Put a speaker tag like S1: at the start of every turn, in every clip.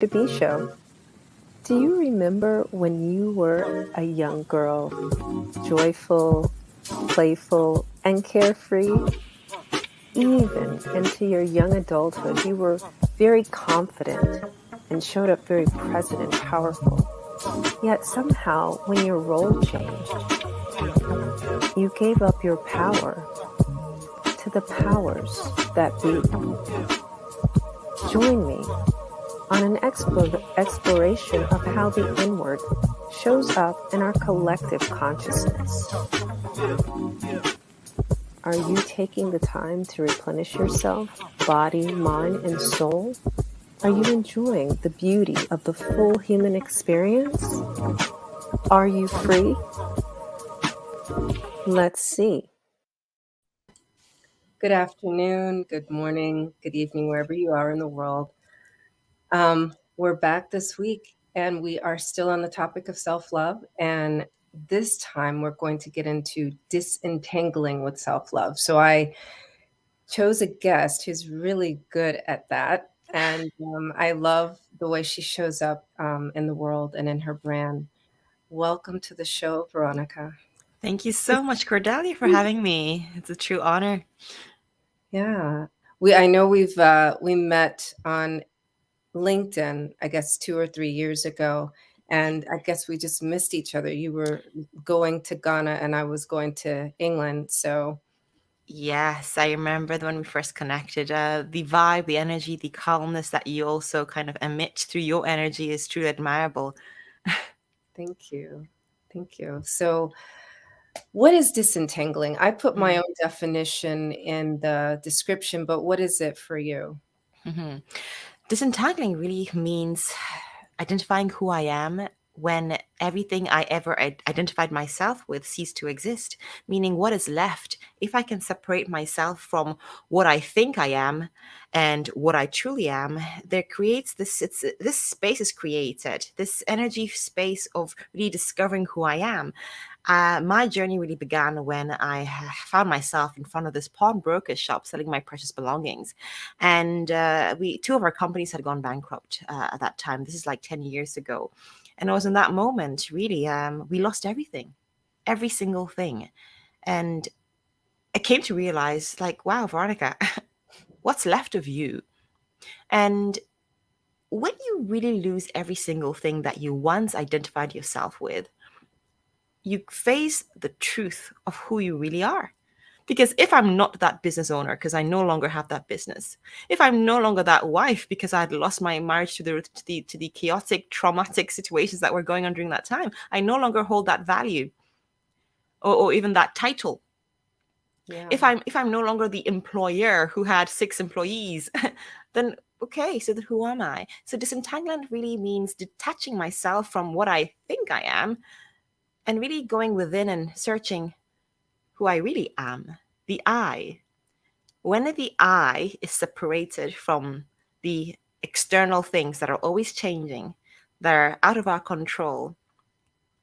S1: to Be Show. Do you remember when you were a young girl, joyful, playful, and carefree? Even into your young adulthood, you were very confident and showed up very present and powerful. Yet somehow, when your role changed, you gave up your power to the powers that be. Join me on an exploration of how the inward shows up in our collective consciousness. Are you taking the time to replenish yourself, body, mind, and soul? Are you enjoying the beauty of the full human experience? Are you free? Let's see. Good afternoon, good morning, good evening, wherever you are in the world. We're back this week and we are still on the topic of self-love. And this time we're going to get into disentangling with self-love. So I chose a guest who's really good at that. And I love the way she shows up in the world and in her brand. Welcome to the show, Veronica.
S2: Thank you so much, Cordelia, for having me. It's a true honor.
S1: Yeah. I know we met on LinkedIn, I guess 2 or 3 years ago, and I guess we just missed each other. You were going to Ghana and I was going to England. So
S2: Yes, I remember when we first connected. The vibe, the energy, the calmness that you also kind of emit through your energy is truly admirable.
S1: thank you. Thank you. So what is disentangling? I put my own definition in the description, but what is it for you?
S2: Mhm. Disentangling really means identifying who I am when everything I ever identified myself with ceased to exist, meaning what is left. If I can separate myself from what I think I am and what I truly am, there creates this space is created, this energy space of rediscovering who I am. My journey really began when I found myself in front of this pawnbroker shop selling my precious belongings, and two of our companies had gone bankrupt at that time. This is like 10 years ago, and it was in that moment really we lost everything, every single thing, and I came to realize, like, wow, Veronica, what's left of you? And when you really lose every single thing that you once identified yourself with, you face the truth of who you really are. Because if I'm not that business owner, because I no longer have that business, if I'm no longer that wife because I had lost my marriage to the chaotic, traumatic situations that were going on during that time, I no longer hold that value or even that title.
S1: Yeah.
S2: If I'm no longer the employer who had 6 employees, then okay, so then who am I? So disentanglement really means detaching myself from what I think I am and really going within and searching who I really am, the I. When the I is separated from the external things that are always changing, that are out of our control,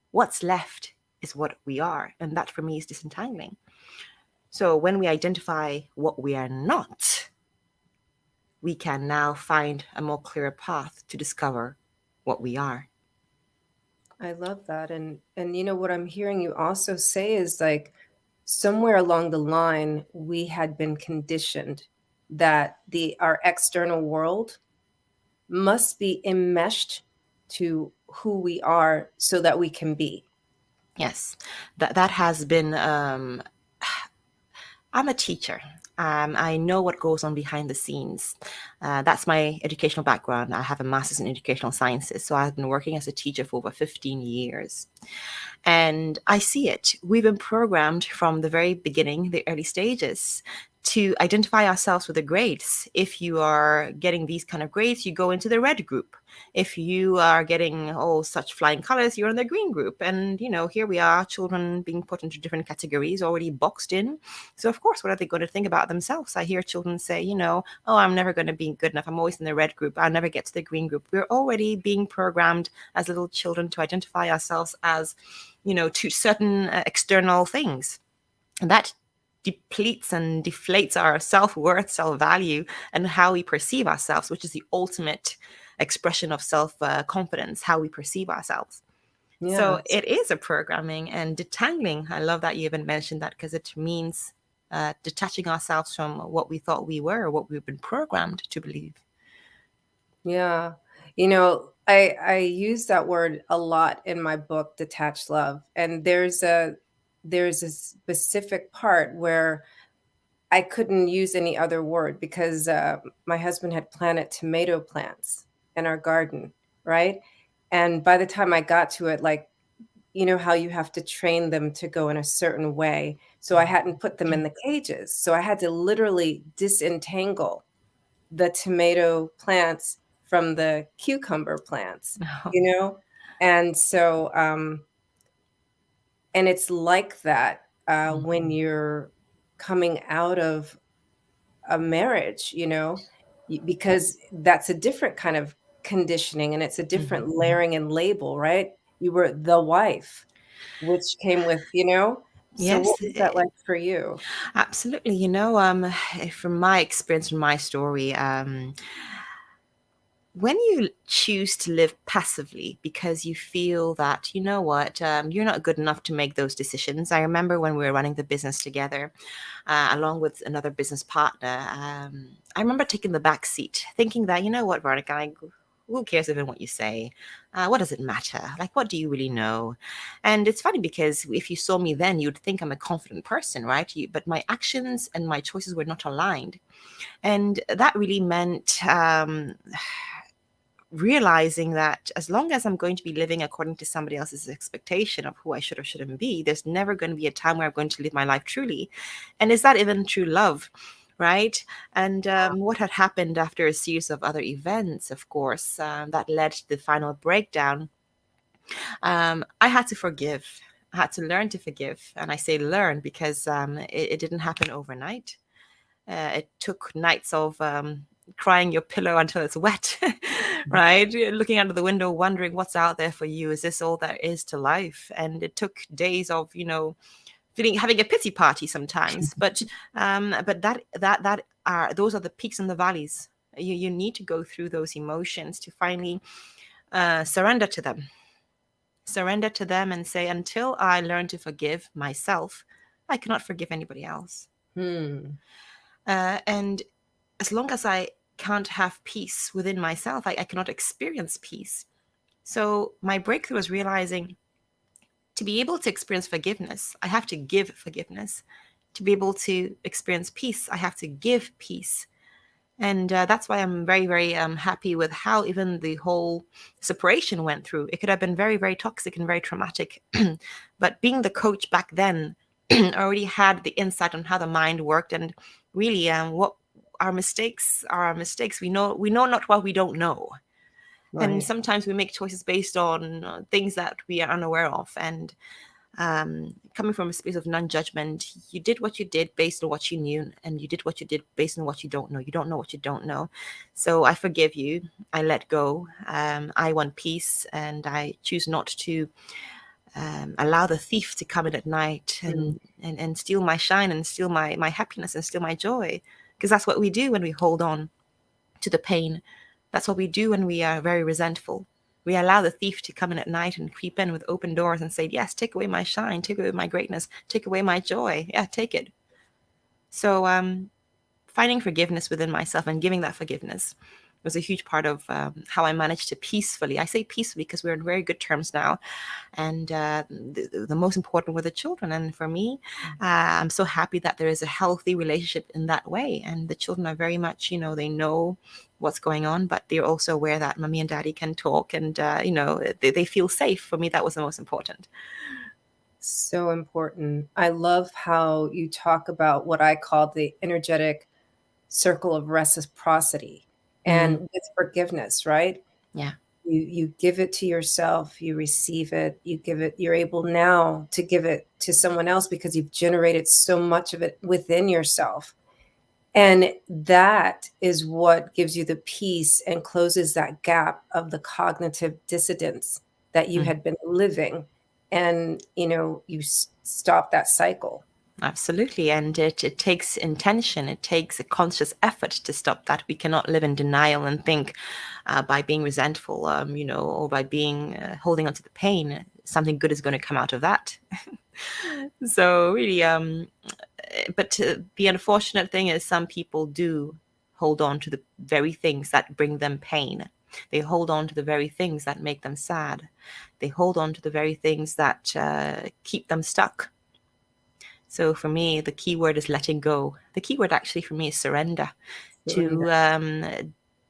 S2: what's left is what we are. And that for me is disentangling. So when we identify what we are not, we can now find a more clearer path to discover what we are.
S1: I love that. And you know what I'm hearing you also say is like somewhere along the line we had been conditioned that our external world must be enmeshed to who we are so that we can be.
S2: Yes, that has been I'm a teacher. I know what goes on behind the scenes. That's my educational background. I have a master's in educational sciences, so I've been working as a teacher for over 15 years. And I see it. We've been programmed from the very beginning, the early stages, to identify ourselves with the grades. If you are getting these kind of grades, you go into the red group. If you are getting such flying colors, you're in the green group. And, here we are, children being put into different categories, already boxed in. So, of course, what are they going to think about themselves? I hear children say, I'm never going to be good enough. I'm always in the red group. I'll never get to the green group. We're already being programmed as little children to identify ourselves as, to certain external things. And that depletes and deflates our self-worth, self-value, and how we perceive ourselves, which is the ultimate expression of self confidence, how we perceive ourselves. So
S1: Yeah.
S2: it is a programming. And detangling, I love that you even mentioned that, because it means detaching ourselves from what we thought we were or what we've been programmed to believe.
S1: Yeah. I use that word a lot in my book, Detached Love. And there's a specific part where I couldn't use any other word because my husband had planted tomato plants in our garden, right? And by the time I got to it, like, you know how you have to train them to go in a certain way. So I hadn't put them
S2: Yeah.
S1: in the cages. So I had to literally disentangle the tomato plants from the cucumber plants,
S2: Oh.
S1: you know? And so, and it's like that when you're coming out of a marriage, because that's a different kind of conditioning and it's a different layering and label, right? You were the wife, which came with, so what
S2: Yes,
S1: was that like for you?
S2: absolutely. From my experience, from my story, when you choose to live passively because you feel that, you know what, you're not good enough to make those decisions. I remember when we were running the business together, along with another business partner, I remember taking the back seat, thinking that, you know what, Veronica, who cares even what you say? What does it matter? Like, what do you really know? And it's funny because if you saw me then, you'd think I'm a confident person, right? But my actions and my choices were not aligned. And that really meant realizing that as long as I'm going to be living according to somebody else's expectation of who I should or shouldn't be, there's never going to be a time where I'm going to live my life truly. And is that even true love? Right. And what had happened after a series of other events, of course, that led to the final breakdown, I had to forgive. I had to learn to forgive. And I say learn because it didn't happen overnight. It took nights of crying your pillow until it's wet, right? You're looking out of the window, wondering what's out there for you. Is this all there is to life? And it took days of, having a pity party sometimes. But that are those are the peaks and the valleys. You need to go through those emotions to finally surrender to them. Surrender to them and say, until I learn to forgive myself, I cannot forgive anybody else.
S1: Hmm.
S2: And as long as I can't have peace within myself, I cannot experience peace. So my breakthrough was realizing to be able to experience forgiveness, I have to give forgiveness. To be able to experience peace, I have to give peace. And that's why I'm very, very happy with how even the whole separation went through. It could have been very, very toxic and very traumatic. But being the coach back then, already had the insight on how the mind worked and really what our mistakes are our mistakes. We know not what we don't know. And
S1: Right.
S2: sometimes we make choices based on things that we are unaware of. And coming from a space of non-judgment, you did what you did based on what you knew, and you did what you did based on what you don't know. You don't know what you don't know. So I forgive you. I let go. I want peace, and I choose not to allow the thief to come in at night
S1: Hmm.
S2: and steal my shine and steal my happiness and steal my joy. Because that's what we do when we hold on to the pain. That's what we do when we are very resentful. We allow the thief to come in at night and creep in with open doors and say, yes, take away my shine, take away my greatness, take away my joy. Yeah, take it. So finding forgiveness within myself and giving that forgiveness was a huge part of how I managed to peacefully, I say peacefully because we're in very good terms now, and the most important were the children. And for me, I'm so happy that there is a healthy relationship in that way, and the children are very much, they know what's going on, but they're also aware that mommy and daddy can talk, and they feel safe. For me, that was the most important.
S1: So important. I love how you talk about what I call the energetic circle of reciprocity
S2: Mm,
S1: and with forgiveness, right?
S2: yeah.
S1: You give it to yourself, you receive it, you're able now to give it to someone else because you've generated so much of it within yourself. And that is what gives you the peace and closes that gap of the cognitive dissidence that you
S2: Mm.
S1: had been living. And, you stop that cycle.
S2: Absolutely. And it takes intention, it takes a conscious effort to stop that. We cannot live in denial and think by being resentful, or by being holding on to the pain, something good is going to come out of that. So, really, but the unfortunate thing is some people do hold on to the very things that bring them pain. They hold on to the very things that make them sad. They hold on to the very things that keep them stuck. So for me, the key word is letting go. The key word actually for me is surrender.
S1: Surrender.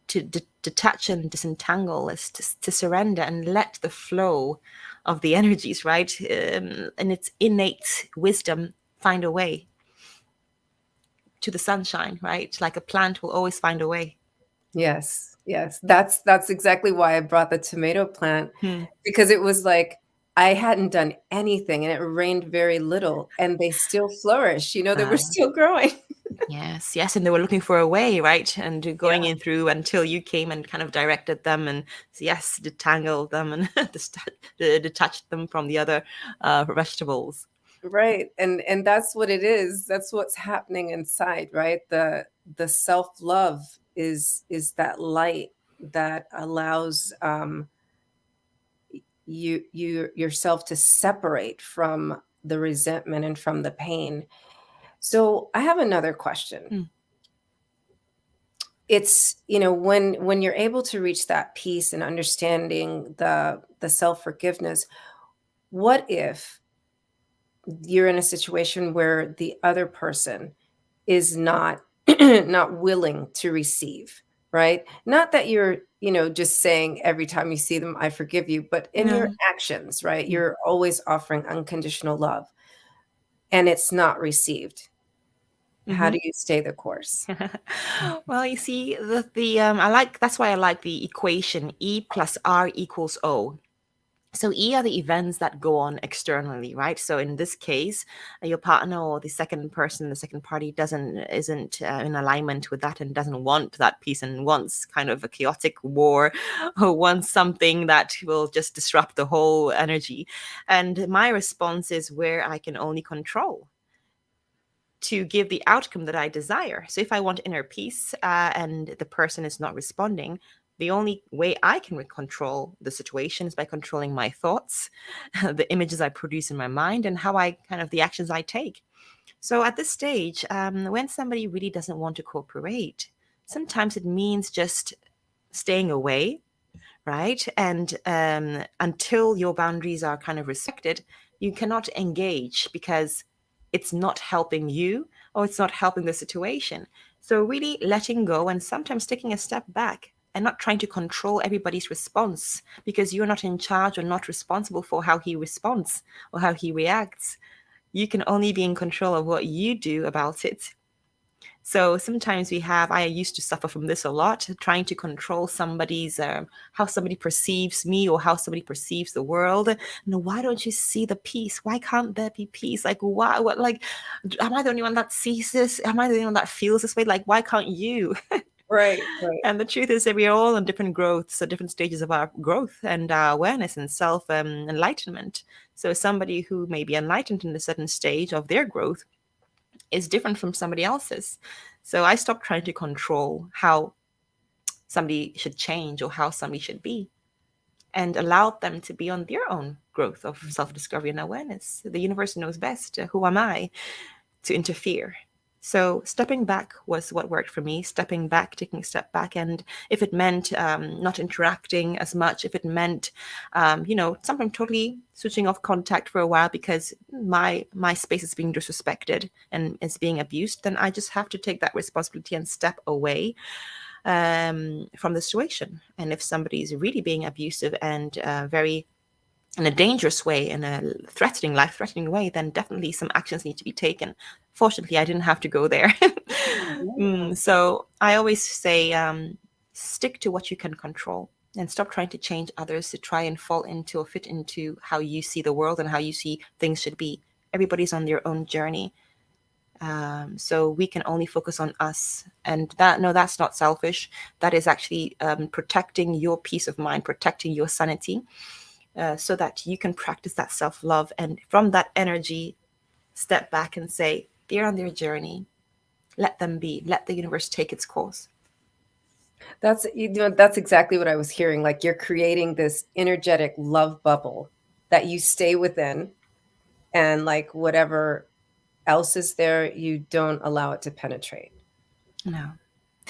S2: To detach and disentangle is to surrender and let the flow of the energies, right? And its innate wisdom find a way to the sunshine, right? Like a plant will always find a way.
S1: Yes, yes. That's exactly why I brought the tomato plant,
S2: Hmm.
S1: because it was like I hadn't done anything and it rained very little and they still flourished. They were still growing.
S2: Yes, yes, and they were looking for a way, right? And going
S1: Yeah,
S2: in through until you came and kind of directed them, and yes, detangled them and detached them from the other vegetables.
S1: right. And that's what it is. That's what's happening inside, right? The self-love is that light that allows yourself to separate from the resentment and from the pain. So I have another question.
S2: Mm.
S1: It's, when you're able to reach that peace and understanding the self-forgiveness, what if you're in a situation where the other person is not not willing to receive, right? Not that you're, just saying every time you see them, I forgive you, but in your
S2: No.
S1: actions, right? You're always offering unconditional love and it's not received. How
S2: Mm-hmm.
S1: do you stay the course?
S2: Well, you see, the I like that's why I like the equation E plus R equals O. So E are the events that go on externally, right? So in this case, your partner or the second person, the second party isn't in alignment with that and doesn't want that peace and wants kind of a chaotic war or wants something that will just disrupt the whole energy. And my response is where I can only control to give the outcome that I desire. So if I want inner peace and the person is not responding, the only way I can control the situation is by controlling my thoughts, the images I produce in my mind, and how I kind of the actions I take. So at this stage, when somebody really doesn't want to cooperate, sometimes it means just staying away, right? And until your boundaries are kind of respected, you cannot engage because it's not helping you or it's not helping the situation. So, really letting go and sometimes taking a step back and not trying to control everybody's response because you're not in charge or not responsible for how he responds or how he reacts. You can only be in control of what you do about it. So sometimes I used to suffer from this a lot, trying to control somebody's, how somebody perceives me or how somebody perceives the world. And why don't you see the peace? Why can't there be peace? Like, why, what, like, am I the only one that sees this? Am I the only one that feels this way? Like, why can't you?
S1: Right, right.
S2: And the truth is that we are all on different growths, so different stages of our growth and our awareness and self enlightenment. So somebody who may be enlightened in a certain stage of their growth is different from somebody else's. So I stopped trying to control how somebody should change or how somebody should be and allowed them to be on their own growth of self discovery and awareness. The universe knows best. Who am I to interfere? So stepping back was what worked for me. Stepping back, taking a step back, and if it meant not interacting as much, if it meant, something totally switching off contact for a while because my space is being disrespected and is being abused, then I just have to take that responsibility and step away from the situation. And if somebody is really being abusive and very in a dangerous way, in a threatening, life-threatening way, then definitely some actions need to be taken. Fortunately, I didn't have to go there.
S1: Yeah.
S2: So I always say, stick to what you can control and stop trying to change others to try and fall into or fit into how you see the world and how you see things should be. Everybody's on their own journey. So we can only focus on us, and that's not selfish. That is actually protecting your peace of mind, protecting your sanity, so that you can practice that self-love, and from that energy step back and say, they're on their journey. Let them be. Let the universe take its course.
S3: That's exactly what I was hearing. Like you're creating this energetic love bubble that you stay within, and like whatever else is there, you don't allow it to penetrate.
S2: No.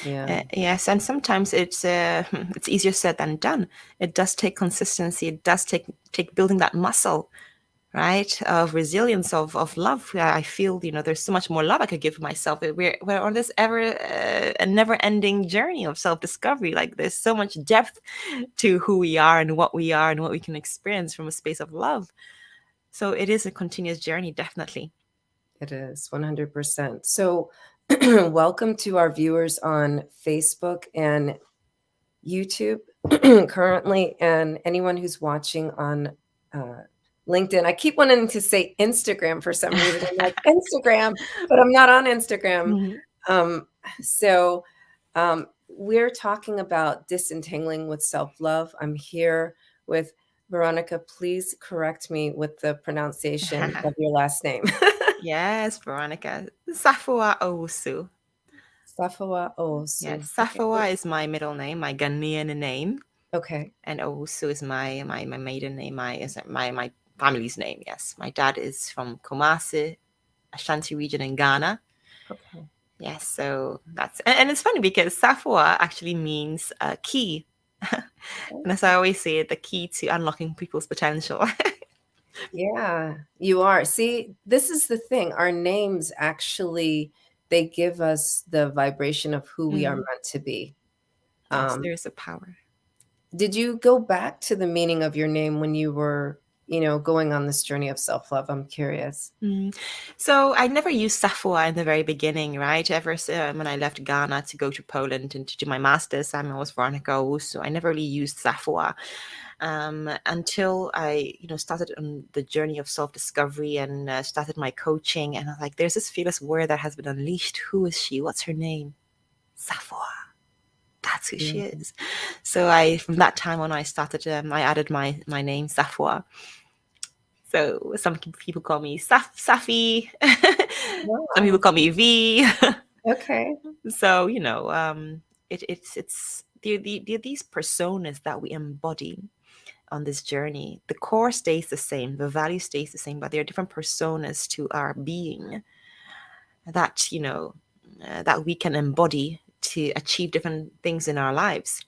S3: Yeah,
S2: Yes, and sometimes it's easier said than done. It does take consistency. It does take building that muscle, right, of resilience, of love. I feel, there's so much more love I could give myself. We're on this ever a never ending journey of self discovery. Like there's so much depth to who we are and what we are and what we can experience from a space of love. So it is a continuous journey, definitely.
S3: it is 100%. So, welcome to our viewers on Facebook and YouTube currently, and anyone who's watching on uh, LinkedIn. I keep wanting to say Instagram for some reason. I'm like, Instagram, but I'm not on Instagram.
S2: Mhm.
S3: Um, so, we're talking about disentangling with self love. I'm here with Veronica. Please correct me with the pronunciation of your last name.
S2: Yes, Veronica. Safoa Owusu.
S3: Safoa Owusu.
S2: Yes,
S3: Okay.
S2: Safoa is my middle name, my Ghanaian name,
S3: Okay.
S2: and Owusu is my maiden name, my family's name. Yes, my dad is from Kumasi, Ashanti region in Ghana.
S3: Okay.
S2: Yes, so and it's funny because Safoa actually means key, and as I always say, the key to unlocking people's potential.
S3: Yeah, you are. See, this is the thing. Our names actually, they give us the vibration of who we are
S2: Mm,
S3: meant to be.
S2: yes,
S3: Um,
S2: there is a power.
S3: did you go back to the meaning of your name when you were, going on this journey of self-love? I'm curious.
S2: Mm. So I never used Safoa in the very beginning, right? When I left Ghana to go to Poland and to do my master's, I was Veronica Owusu. I never really used Safoa until I, started on the journey of self-discovery and started my coaching. And I was like, there's this fearless warrior that has been unleashed. Who is she? What's her name? Safoa. That's who she
S3: Mhm.
S2: is. So from that time on, I started. I added my name Safoa. So some people call me Safi. Some people
S3: Wow.
S2: call me V.
S3: Okay.
S2: So it's these personas that we embody on this journey. The core stays the same, the value stays the same, but there are different personas to our being that that we can embody to achieve different things in our lives.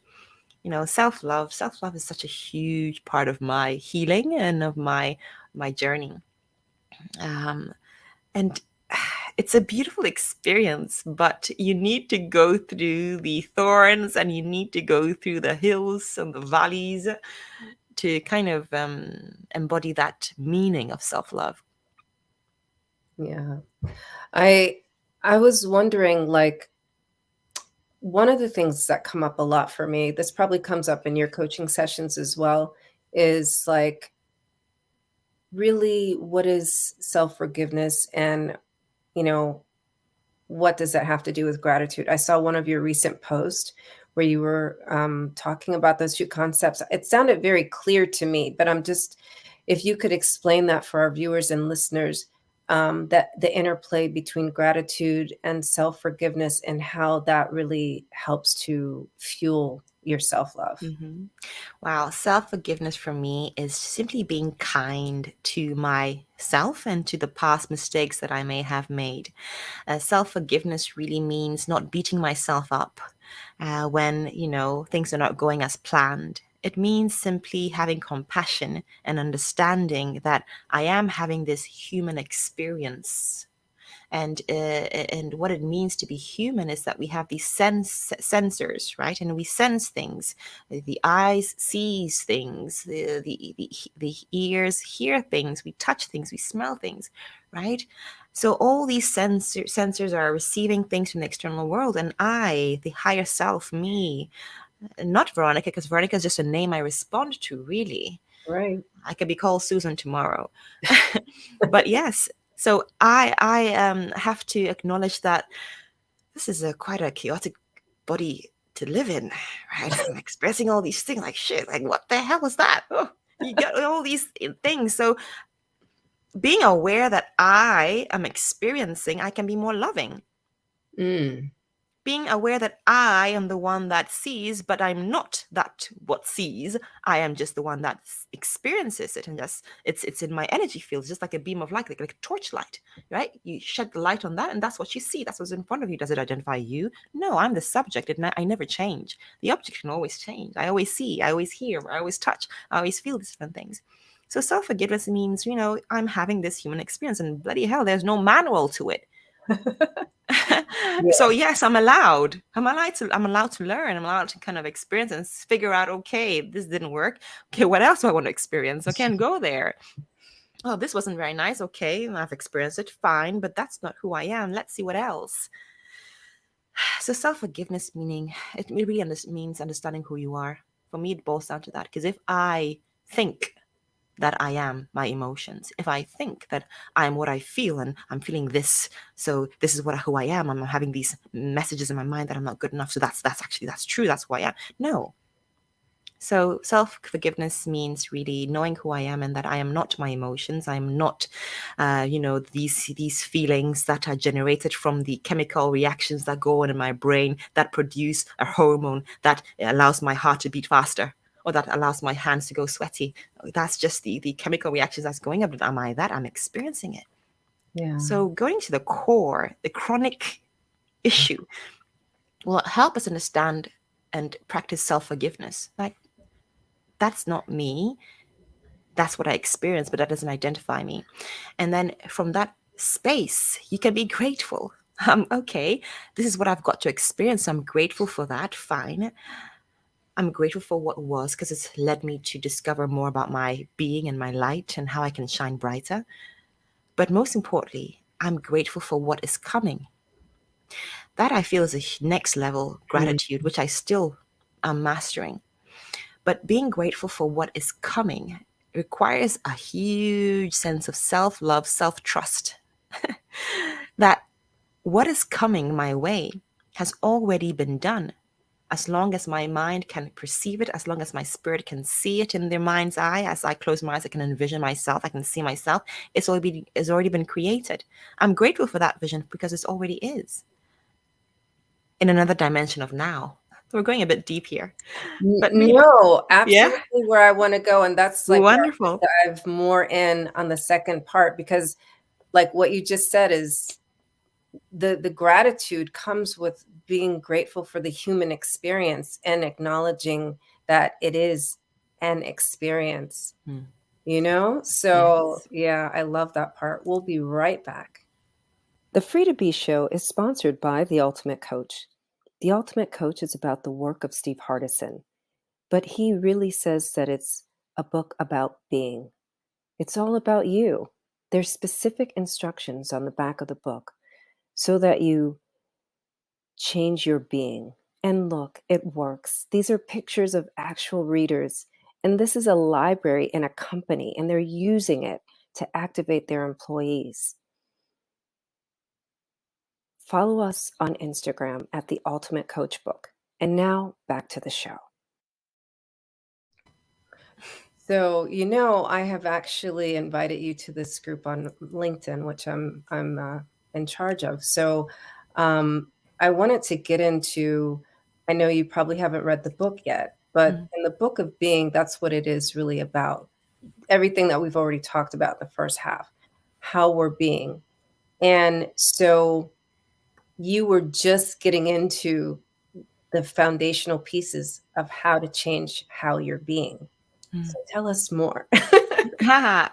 S2: Self love is such a huge part of my healing and of my journey. um, and it's a beautiful experience, but you need to go through the thorns and you need to go through the hills and the valleys to kind of embody that meaning of self-love.
S3: Yeah. I I was wondering, like, one of the things that come up a lot for me, this probably comes up in your coaching sessions as well, is like really what is self-forgiveness, and you know what does that have to do with gratitude? I saw one of your recent posts where you were talking about those two concepts. It sounded very clear to me, but if you could explain that for our viewers and listeners, that the interplay between gratitude and self-forgiveness and how that really helps to fuel your self-love.
S2: Hmm. Wow, self-forgiveness for me is simply being kind to myself and to the past mistakes that I may have made. Self-forgiveness really means not beating myself up when things are not going as planned. It means simply having compassion and understanding that I am having this human experience. And what it means to be human is that we have these sensors, right? And we sense things. The eyes sees things, the ears hear things, we touch things, we smell things, right? So all these sensors are receiving things from the external world, and I, the higher self, me, not Veronica, because Veronica is just a name I respond to, really.
S3: Right.
S2: I could be called Susan tomorrow. But yes, so I have to acknowledge that this is a quite a chaotic body to live in, right? I'm expressing all these things like shit, like what the hell was that? Oh, you got all these things. So being aware that I am experiencing, I can be more loving.
S3: Mm.
S2: Being aware that I am the one that sees, but I'm not that what sees. I am just the one that experiences it, and just it's in my energy fields, just like a beam of light, like a torchlight, right? You shed the light on that, and that's what you see. That's what's in front of you. Does it identify you? No, I'm the subject, and I never change. The object can always change. I always see. I always hear. I always touch. I always feel these different things. So self-forgiveness means, I'm having this human experience, and bloody hell, there's no manual to it.
S3: Yeah.
S2: So yes, I'm allowed to learn. I'm allowed to kind of experience and figure out, okay, this didn't work. Okay, what else do I want to experience? Okay, and go there. Oh, this wasn't very nice. Okay, I've experienced it, fine, but that's not who I am. Let's see what else. So self-forgiveness meaning, it really means understanding who you are. For me, it boils down to that. Because if I think that I am my emotions, if I think that I am what I feel and I'm feeling this, so this is who I am, I'm having these messages in my mind that I'm not good enough, so that's true, that's who I am. No. So self-forgiveness means really knowing who I am and that I am not my emotions. I'm not, these feelings that are generated from the chemical reactions that go on in my brain that produce a hormone that allows my heart to beat faster, or that allows my hands to go sweaty. That's just the chemical reactions that's going up. Am I that? I'm experiencing it.
S3: Yeah.
S2: So going to the core, the chronic issue, will help us understand and practice self-forgiveness. Like, that's not me. That's what I experience, but that doesn't identify me. And then from that space, you can be grateful. Okay, this is what I've got to experience. I'm grateful for that. Fine. I'm grateful for what was, because it's led me to discover more about my being and my light and how I can shine brighter. But most importantly, I'm grateful for what is coming. That I feel is a next level gratitude, which I still am mastering. But being grateful for what is coming requires a huge sense of self-love, self-trust. That what is coming my way has already been done. As long as my mind can perceive it, as long as my spirit can see it in their mind's eye, as I close my eyes, I can envision myself, I can see myself, it's already been created. I'm grateful for that vision because it already is. In another dimension of now. We're going a bit deep here. But
S3: No,
S2: yeah,
S3: absolutely where I want to go. And that's like where I
S2: wonderful.
S3: dive more in on the second part, because like what you just said is the gratitude comes with being grateful for the human experience and acknowledging that it is an experience, So
S2: Yes.
S3: yeah, I love that part. We'll be right back.
S1: The Free to Be Show is sponsored by The Ultimate Coach. The Ultimate Coach is about the work of Steve Hardison, but he really says that it's a book about being. It's all about you. There's specific instructions on the back of the book so that you change your being. And look, it works. These are pictures of actual readers, and this is a library in a company, and they're using it to activate their employees. Follow us on Instagram at The Ultimate Coach Book. And now back to the show.
S3: So, I have actually invited you to this group on LinkedIn, which I'm in charge of. So, I wanted to get into. I know you probably haven't read the book yet, but in the book of being, that's what it is really about. Everything that we've already talked about in the first half, how we're being, and so you were just getting into the foundational pieces of how to change how you're being. So tell us more.
S2: Yeah.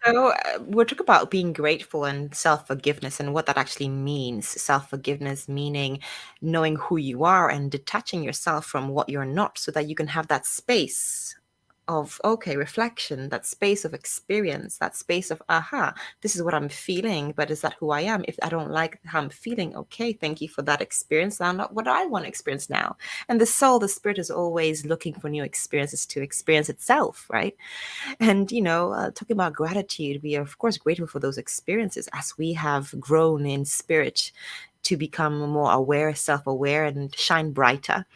S2: So we're talking about being grateful and self-forgiveness and what that actually means. Self-forgiveness meaning knowing who you are and detaching yourself from what you're not so that you can have that space of, okay, reflection, that space of experience, that space of, aha, this is what I'm feeling, but is that who I am? If I don't like how I'm feeling, okay, thank you for that experience. Now, not what I want to experience now. And the soul, the spirit is always looking for new experiences to experience itself, right? And, talking about gratitude, we are, of course, grateful for those experiences as we have grown in spirit to become more aware, self-aware, and shine brighter.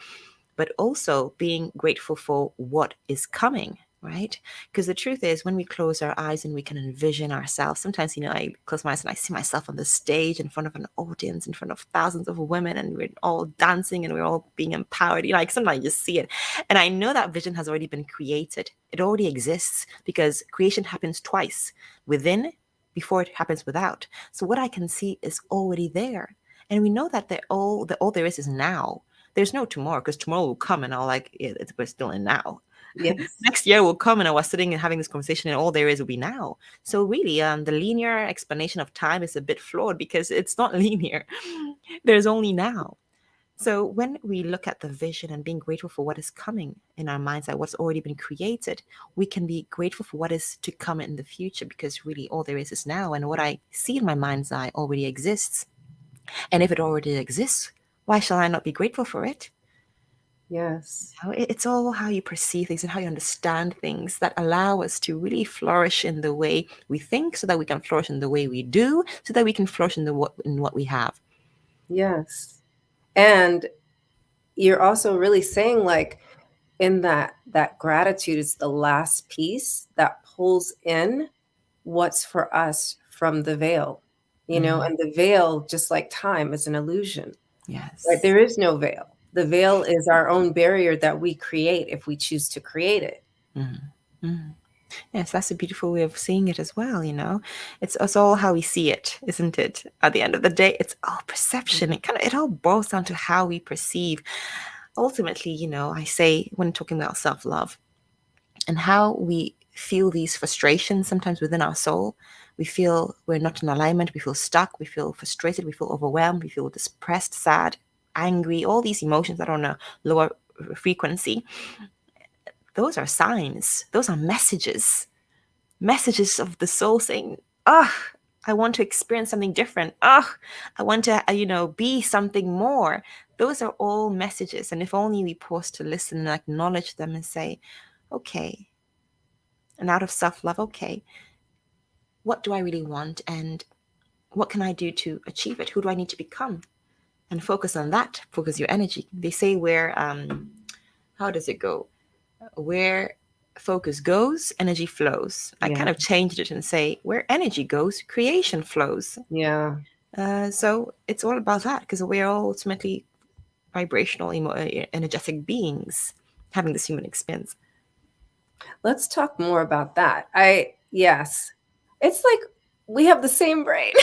S2: But also being grateful for what is coming, right? Because the truth is, when we close our eyes and we can envision ourselves, sometimes, I close my eyes and I see myself on the stage in front of an audience, in front of thousands of women, and we're all dancing and we're all being empowered. Like sometimes you just see it. And I know that vision has already been created. It already exists because creation happens twice, within before it happens without. So what I can see is already there. And we know that all there is now. There's no tomorrow, because tomorrow will come and I'll we're still in now.
S3: Yes.
S2: Next year will come and I was sitting and having this conversation and all there is will be now. So really, the linear explanation of time is a bit flawed because it's not linear. There's only now. So when we look at the vision and being grateful for what is coming in our minds, like what's already been created, we can be grateful for what is to come in the future, because really all there is now, and what I see in my mind's eye already exists. And if it already exists, why shall I not be grateful for it?
S3: Yes.
S2: It's all how you perceive things and how you understand things that allow us to really flourish in the way we think, so that we can flourish in the way we do, so that we can flourish in what we have.
S3: Yes. And you're also really saying, like, in that gratitude is the last piece that pulls in what's for us from the veil, and the veil, just like time, is an illusion, right?
S2: Yes.
S3: There is no veil. The veil is our own barrier that we create if we choose to create it.
S2: Yes, that's a beautiful way of seeing it as well. It's all how we see it, isn't it? At the end of the day, it's all perception. It all boils down to how we perceive. Ultimately, I say, when talking about self-love and how we feel these frustrations sometimes within our soul, we feel we're not in alignment, we feel stuck, we feel frustrated, we feel overwhelmed, we feel depressed, sad, angry, all these emotions that are on a lower frequency. Those are signs, those are messages of the soul saying, I want to experience something different. I want to, be something more. Those are all messages. And if only we pause to listen and acknowledge them and say, okay, and out of self-love, okay, what do I really want? And what can I do to achieve it? Who do I need to become? And focus on that. Focus your energy. They say how does it go? Where focus goes, energy flows. I
S3: Yeah.
S2: kind of changed it and say, where energy goes, creation flows.
S3: Yeah.
S2: So it's all about that, because we're all ultimately vibrational, energetic beings having this human experience.
S3: Let's talk more about that. Yes. It's like we have the same brain.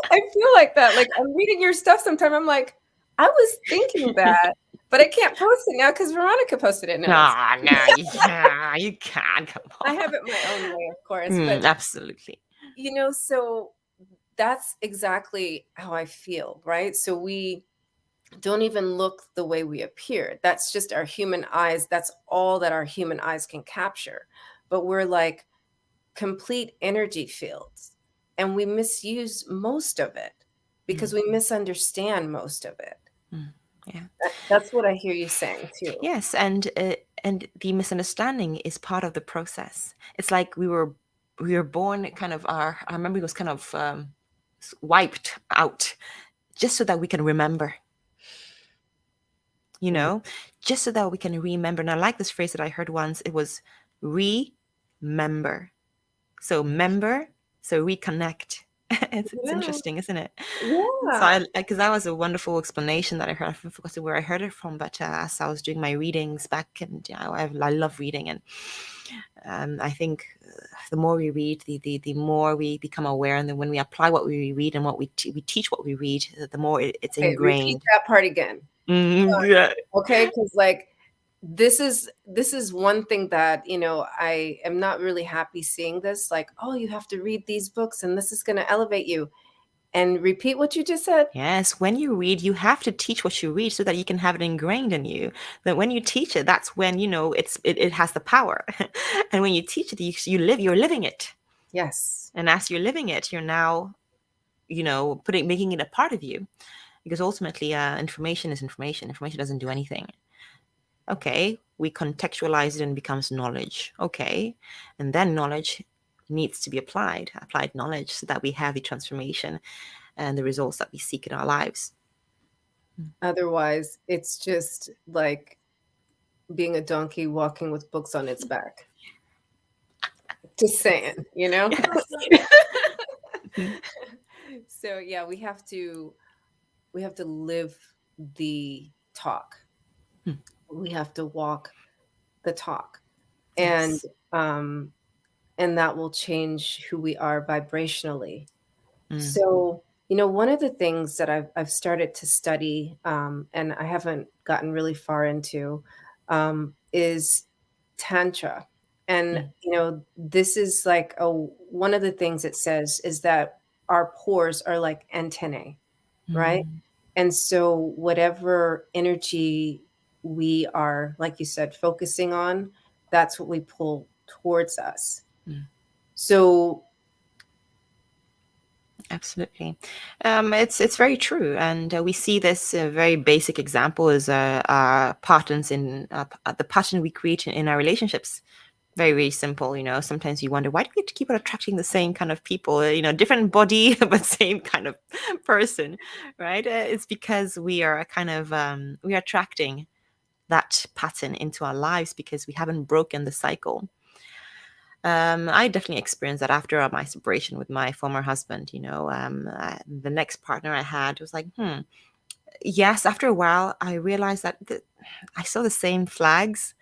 S3: I feel like that. Like, I'm reading your stuff sometime. I'm like, I was thinking that, but I can't post it now because Veronica posted it. No,
S2: No, you can't. Come
S3: I
S2: on.
S3: have it my own way, of course. But,
S2: Absolutely.
S3: so that's exactly how I feel, right? So we don't even look the way we appear. That's just our human eyes. That's all that our human eyes can capture. But we're like complete energy fields, and we misuse most of it because we misunderstand most of it.
S2: Yeah.
S3: That's what I hear you saying too.
S2: Yes, and the misunderstanding is part of the process. It's like we were born kind of our memory was kind of wiped out, just so that we can remember. You
S3: Mm.
S2: know, just so that we can remember. And I like this phrase that I heard once. It was remember. So member, so reconnect. It's
S3: Yeah.
S2: interesting, isn't it? So
S3: Yeah.
S2: I, because that was a wonderful explanation that I heard. I forgot where I heard it from, but as I was doing my readings back, and I love reading, and I think the more we read, the more we become aware, and then when we apply what we read and what we teach what we read, the more it's
S3: Okay, repeat
S2: ingrained.
S3: that part again.
S2: Yeah.
S3: Okay, because like this is one thing that I am not really happy seeing this. Like, oh, you have to read these books, and this is going to elevate you. And repeat what you just said.
S2: Yes, when you read, you have to teach what you read so that you can have it ingrained in you. That when you teach it, that's when it has the power. And when you teach it, you're living it.
S3: Yes.
S2: And as you're living it, you're now, making it a part of you. Because ultimately, information is information. Information doesn't do anything. Okay, we contextualize it and it becomes knowledge. Okay, and then knowledge needs to be applied knowledge, so that we have the transformation and the results that we seek in our lives.
S3: Otherwise, it's just like being a donkey walking with books on its back. Just saying, you know?
S2: Yes.
S3: So yeah, we have to live the talk.
S2: Mm.
S3: We have to walk the talk. And
S2: Yes.
S3: um and that will change who we are vibrationally.
S2: Mm.
S3: So, one of the things that I've started to study, and I haven't gotten really far into, is Tantra. And,
S2: Mm.
S3: this is like one of the things it says is that our pores are like antennae, right?
S2: Mm.
S3: And so, whatever energy we are, like you said, focusing on, that's what we pull towards us.
S2: Mm.
S3: So,
S2: Absolutely. It's very true, and we see this very basic example as patterns in the pattern we create in our relationships. Very, very simple. Sometimes you wonder, why do we keep on attracting the same kind of people? Different body but same kind of person, right? It's because we are we are attracting that pattern into our lives because we haven't broken the cycle. I definitely experienced that after my separation with my former husband. The next partner I had was like, yes. After a while, I realized that I saw the same flags,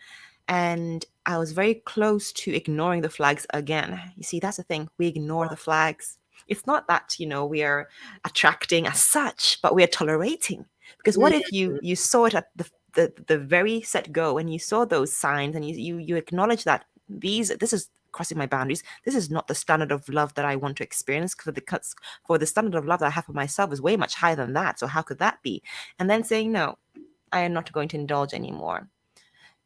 S2: and I was very close to ignoring the flags again. You see, that's the thing. We ignore the flags. It's not that, we are attracting as such, but we are tolerating. Because what if you saw it at the very set go, and you saw those signs, and you acknowledge that this is crossing my boundaries. This is not the standard of love that I want to experience, because for the standard of love that I have for myself is way much higher than that. So how could that be? And then saying, no, I am not going to indulge anymore.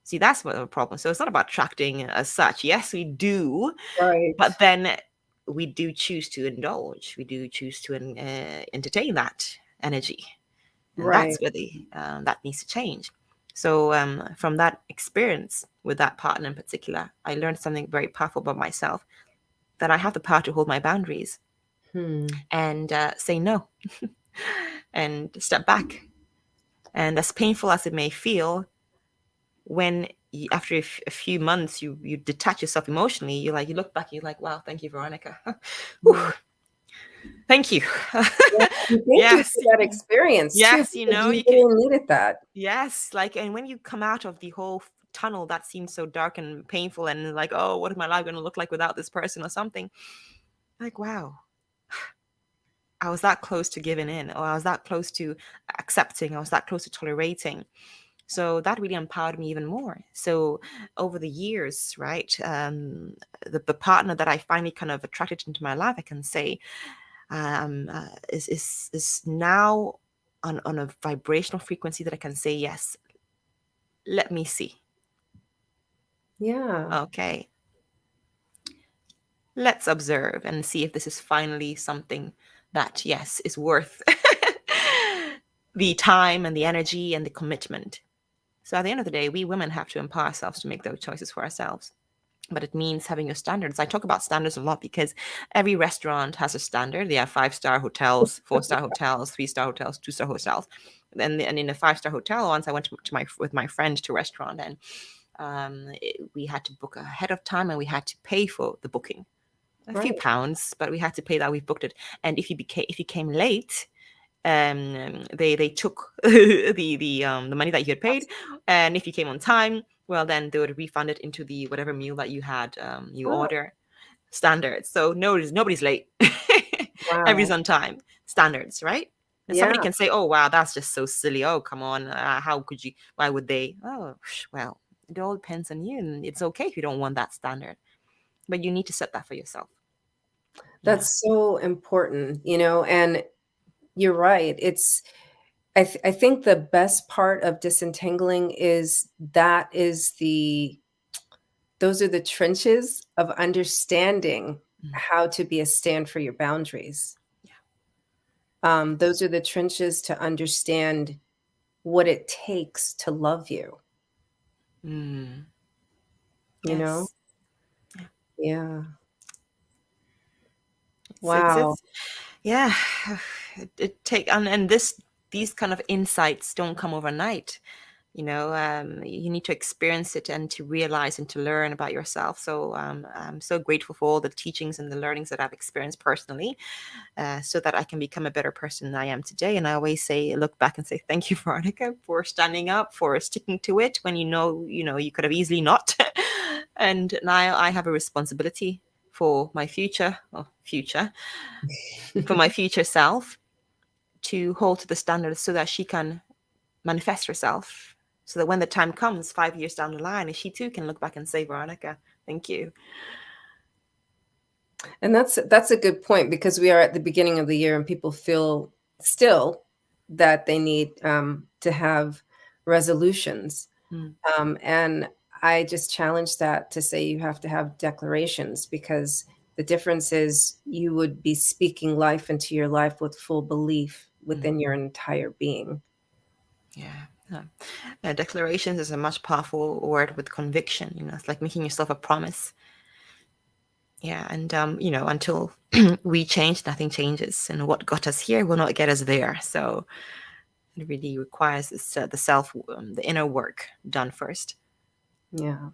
S2: See, that's what the problem. So it's not about attracting as such. Yes, we do,
S3: right,
S2: but then we do choose to indulge. We do choose to entertain that energy, and
S3: right.
S2: that's where that needs to change. So from that experience with that partner in particular, I learned something very powerful about myself, that I have the power to hold my boundaries
S3: Hmm.
S2: and say no and step back. And as painful as it may feel, when after a few months you detach yourself emotionally, you look back, you're like, wow, thank you, Veronica. Whew,
S3: Hmm.
S2: thank you.
S3: Yeah, and thank you
S2: Yes.
S3: for that experience too,
S2: Yes,
S3: because you
S2: you can.
S3: really needed that.
S2: Yes, and when you come out of the whole tunnel that seems so dark and painful, and like, oh, what is my life going to look like without this person or something, like, wow, I was that close to giving in, or I was that close to accepting, I was that close to tolerating. So that really empowered me even more. So over the years, right, the partner that I finally kind of attracted into my life, I can say, is now on a vibrational frequency that I can say, yes, let me see.
S3: Yeah.
S2: Okay, let's observe and see if this is finally something that, yes, is worth the time and the energy and the commitment. So at the end of the day, we women have to empower ourselves to make those choices for ourselves. But it means having your standards. I talk about standards a lot because every restaurant has a standard. They have 5-star hotels, 4-star hotels, 3-star hotels, 2-star hotels. And in a 5-star hotel, once I went with my friend to a restaurant, and we had to book ahead of time, and we had to pay for the booking. A few
S3: Right.
S2: pounds, but we had to pay that. We booked it. And if you came late, they took the money that you had paid, and if you came on time, well, then they would refund it into the whatever meal that you had you
S3: Oh,
S2: order. Standards. So nobody's late. Everybody's
S3: wow.
S2: on time. Standards, right? And somebody
S3: Yeah.
S2: can say, oh wow, that's just so silly. Oh, come on, how could you, why would they? Oh, well, it all depends on you, and it's okay if you don't want that standard, but you need to set that for yourself. Yeah.
S3: That's so important, and you're right. I think the best part of disentangling is those are the trenches of understanding
S2: Mm.
S3: how to be a stand for your boundaries.
S2: Yeah.
S3: Those are the trenches to understand what it takes to love you,
S2: Mm.
S3: you know?
S2: Yes. Yeah.
S3: Yeah. Wow.
S2: It's yeah. It take and these kind of insights don't come overnight. You need to experience it and to realize and to learn about yourself. So I'm so grateful for all the teachings and the learnings that I've experienced personally, so that I can become a better person than I am today. And I always look back and say, thank you, Veronica, for standing up, for sticking to it when you could have easily not. And now I have a responsibility for my future for my future self, to hold to the standards so that she can manifest herself, so that when the time comes 5 years down the line, she too can look back and say, Veronica, thank you.
S3: And that's a good point, because we are at the beginning of the year and people feel still that they need to have resolutions. And I just challenge that to say you have to have declarations, because the difference is you would be speaking life into your life with full belief within your entire being.
S2: Yeah. Declarations is a much powerful word with conviction. It's like making yourself a promise. Yeah. And, until we change, nothing changes. And what got us here will not get us there. So it really requires this, the inner work done first.
S3: Yeah.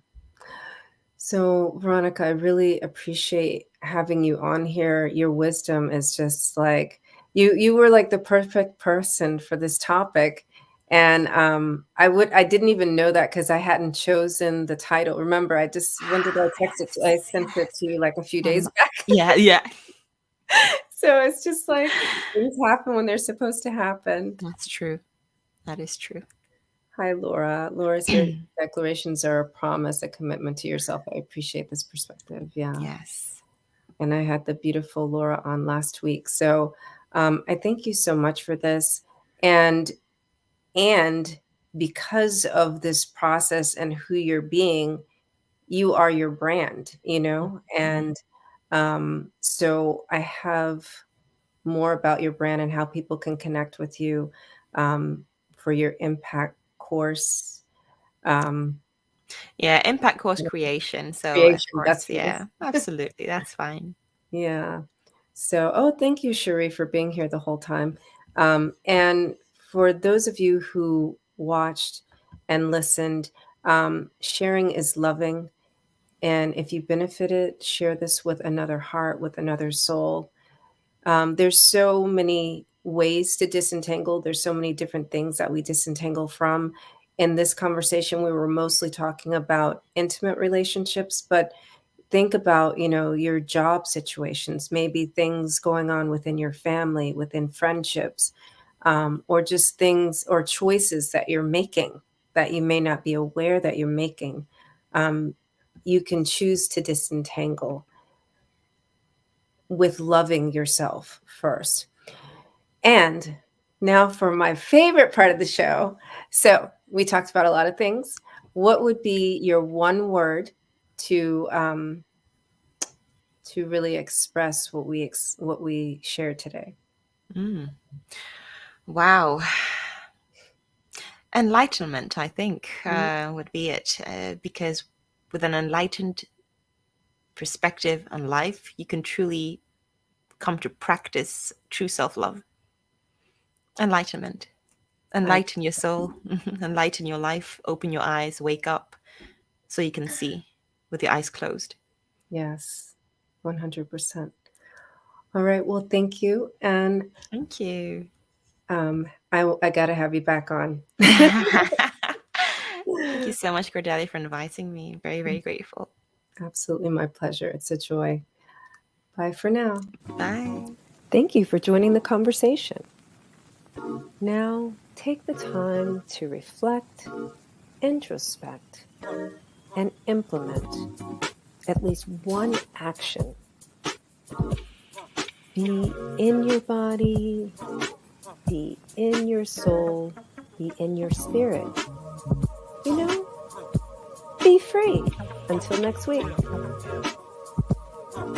S3: So, Veronica, I really appreciate having you on here. Your wisdom is just like you were like the perfect person for this topic. And I didn't even know that, because I hadn't chosen the title. Remember, when did I text it? I sent it to you like a few days back.
S2: Yeah.
S3: So it's just like things happen when they're supposed to happen.
S2: That's true. That is true.
S3: Hi, Laura. Laura's here. Declarations are a promise, a commitment to yourself. I appreciate this perspective. Yeah.
S2: Yes.
S3: And I had the beautiful Laura on last week. So I thank you so much for this. And because of this process and who you're being, you are your brand, And so I have more about your brand and how people can connect with you for your Impact Course.
S2: Yeah, Impact Course Creation. So, of
S3: Creation,
S2: course, yeah, absolutely. That's fine.
S3: Yeah. So, thank you, Cherie, for being here the whole time. And for those of you who watched and listened, sharing is loving. And if you benefited, share this with another heart, with another soul. There's so many ways to disentangle. There's so many different things that we disentangle from. In this conversation, we were mostly talking about intimate relationships, but think about, your job situations, maybe things going on within your family, within friendships, or just things or choices that you're making that you may not be aware that you're making. You can choose to disentangle with loving yourself first. And now for my favorite part of the show. So we talked about a lot of things. What would be your one word to really express what we shared today?
S2: Wow. Enlightenment, I think, would be it. Because with an enlightened perspective on life, you can truly come to practice true self-love. Enlightenment. Enlighten your soul, enlighten your life, open your eyes, wake up so you can see with your eyes closed.
S3: Yes, 100%. All right. Well, thank you. And
S2: thank you.
S3: I got to have you back on.
S2: Thank you so much, Cordelia, for inviting me. Very, very grateful.
S3: Absolutely my pleasure. It's a joy. Bye for now.
S2: Bye.
S1: Thank you for joining the conversation. Now, take the time to reflect, introspect, and implement at least one action. Be in your body, be in your soul, be in your spirit. Be free. Until next week.